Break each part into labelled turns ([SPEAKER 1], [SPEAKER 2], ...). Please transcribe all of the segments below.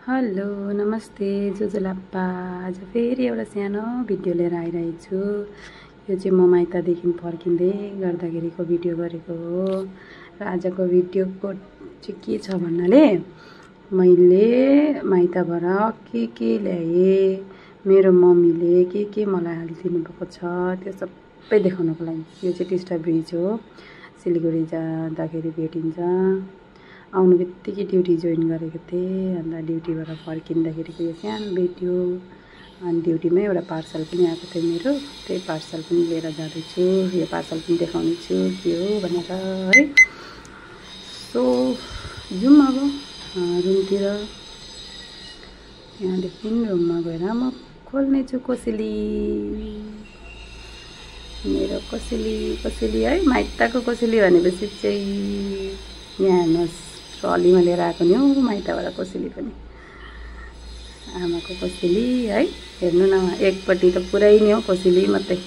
[SPEAKER 1] Hello नमस्ते जुजुलाप्पा। आज फेरि एउटा सानो भिडियो लिएर आइरहेको छु। यो चाहिँ म माइतदेखि फर्किँदै गर्दाखेरिको भिडियो गरेको हो। र आजको भिडियोको चाहिँ के छ भन्नाले मैले माइतबाट के ल्याएँ, मेरो मम्मीले के मलाई हालिदिनु भएको छ त्यो सबै देखाउनको लागि। यो चाहिँ टिस्टा ब्रिज हो, सिलगढी जाँदाखेरि भेटिन्छ। आउनु बित्तिकै ड्युटी जोइन गरेको थिएँ, अन्त ड्युटीबाट फर्किँदाखेरिको यो सानो भिडियो। अनि ड्युटीमै एउटा पार्सल पनि आएको थियो मेरो, त्यही पार्सल पनि लिएर जाँदैछु। यो पार्सल पनि देखाउने छु के हो भनेर है। सो जाउँ अब रुमतिर। त्यहाँदेखि रुममा गएर म खोल्नेछु कोसेली, मेरो कोसेली है। माइतको कोसेली भनेपछि चाहिँ यहाँ हेर्नुहोस्, ट्रलीमा लिएर आएको नि हौ माइतबाट कोसेली पनि। आमाको कोसेली है, हेर्नु न एकपट्टि त पुरै नि हो कोसेली मात्रै।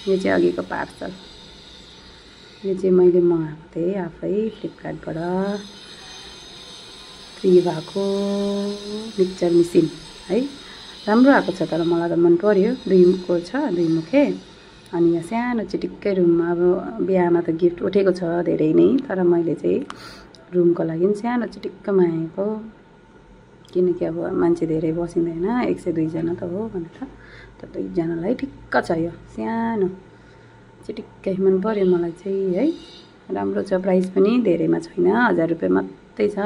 [SPEAKER 1] यो चाहिँ अघिको पार्सल, यो चाहिँ मैले मगाएको थिएँ आफै फ्लिपकार्टबाट। फ्री भएको मिक्सचर मेसिन है, राम्रो आएको छ। तर मलाई त मन पर्यो, दुईको छ, दुई मुखे। अनि यहाँ सानो चिटिक्कै रुममा, अब बिहामा त गिफ्ट उठेको छ धेरै नै, तर मैले चाहिँ रुमको लागि सानो चिटिक्क मागेको, किनकि अब मान्छे धेरै बसिँदैन, 1 से 2 जना त हो भनेर। त 2 जनालाई ठिक्क छ यो सानो चिटिक्कै। मन पर्यो मलाई चाहिँ है, राम्रो छ। प्राइस पनि धेरैमा छैन, 1000 रुपियाँ मात्रै छ।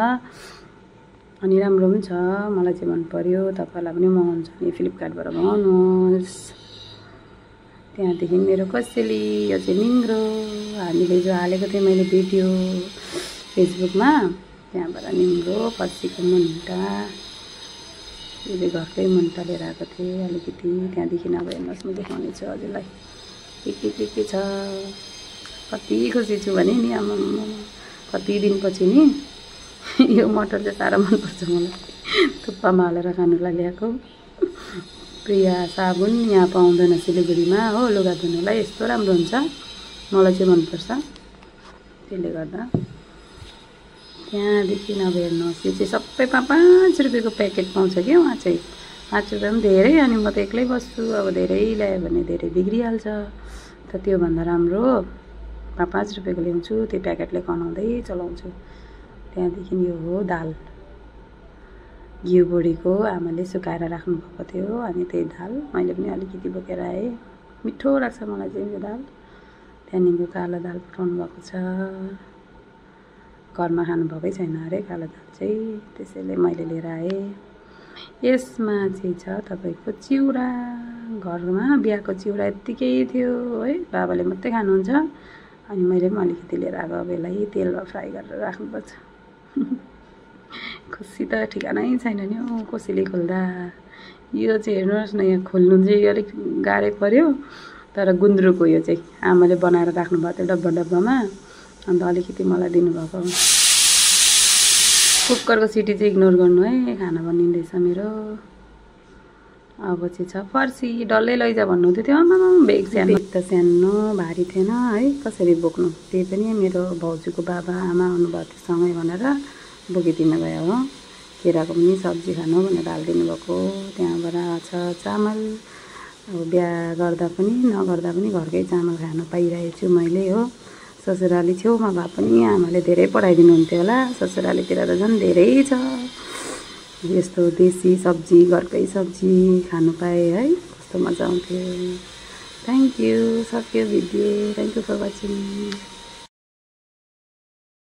[SPEAKER 1] अनि राम्रो पनि छ, मलाई चाहिँ मन पर्यो। तपाईँलाई पनि मगाउनु छ भने फ्लिपकार्टबाट मगाउनुहोस्। त्यहाँदेखि मेरो कोसेली, यो चाहिँ निङ्ग्रो, हामीले जो हालेको थिएँ मैले भिडियो फेसबुकमा, त्यहाँबाट निङ्ग्रो पर्सीको मुन्टा। यो चाहिँ घरकै मुन्टा लिएर आएको थिएँ अलिकति। त्यहाँदेखि अब हेर्नुहोस्, म देखाउने छु हजुरलाई के छ। कति खुसी छु भने नि, आमामा कति दिनपछि नि यो मटर चाहिँ साह्रो मनपर्छ मलाई, थुक्पामा हालेर खानुलाई ल्याएको। प्रिया साबुन यहाँ पाउँदैन सिलगढीमा हो, लुगा धुनुलाई यस्तो राम्रो हुन्छ, मलाई चाहिँ मनपर्छ, त्यसले गर्दा। त्यहाँदेखि अब हेर्नुहोस्, यो चाहिँ सबै 5 रुपियाँको प्याकेट पाउँछ क्या उहाँ चाहिँ। 5 रुपियाँ पनि धेरै, अनि म त एक्लै बस्छु, अब धेरै ल्यायो भने धेरै बिग्रिहाल्छ। त त्योभन्दा राम्रो 5 रुपियाँको ल्याउँछु, त्यो प्याकेटले गनाउँदै चलाउँछु। त्यहाँदेखि यो हो दाल, घिउ बोडीको आमाले सुकाएर राख्नुभएको थियो, अनि त्यही दाल मैले पनि अलिकति बोकेर आएँ। मिठो लाग्छ मलाई चाहिँ यो दाल। त्यहाँदेखिको कालो दाल पठाउनु भएको छ, घरमा खानुभएकै छैन अरे कालो दाल चाहिँ, त्यसैले मैले लिएर आएँ। यसमा चाहिँ छ तपाईँको चिउरा, घरमा बिहाको चिउरा यत्तिकै थियो है, बाबाले मात्रै खानुहुन्छ। अनि मैले पनि अलिकति लिएर आएको, अब यसलाई तेलमा फ्राई गरेर राख्नुपर्छ। खुसी त ठिकानै छैन नि हौ कोसेली खोल्दा। यो चाहिँ हेर्नुहोस् न, यहाँ खोल्नु चाहिँ अलिक गाह्रै पऱ्यो, तर गुन्द्रुकको यो चाहिँ आमाले बनाएर राख्नुभएको थियो डब्बामा, अन्त अलिकति मलाई दिनुभएको। कुकरको सिटी चाहिँ इग्नोर गर्नु है, खाना बनिँदैछ मेरो। अब चाहिँ छ फर्सी, डल्लै लैजा भन्नुहुँदै थियो। आमामा बेग त सानो भारी थिएन है, कसरी बोक्नु। त्यही पनि मेरो भाउजूको बाबा आमा आउनुभएको थियो सँगै भनेर बोकिदिनु भयो हो। केराको पनि सब्जी खानु भनेर हालिदिनु भएको। त्यहाँबाट छ चामल, अब बिहा गर्दा पनि नगर्दा पनि घरकै चामल खानु पाइरहेको छु मैले हो। ससुराली छेउमा भए पनि आमाले धेरै पठाइदिनुहुन्थ्यो होला, ससुरालीतिर त झन् धेरै छ यस्तो देसी सब्जी, घरकै सब्जी खानु पाएँ है, कस्तो मजा आउँथ्यो। थ्याङ्क यू, सक्यो video. Thank you for watching.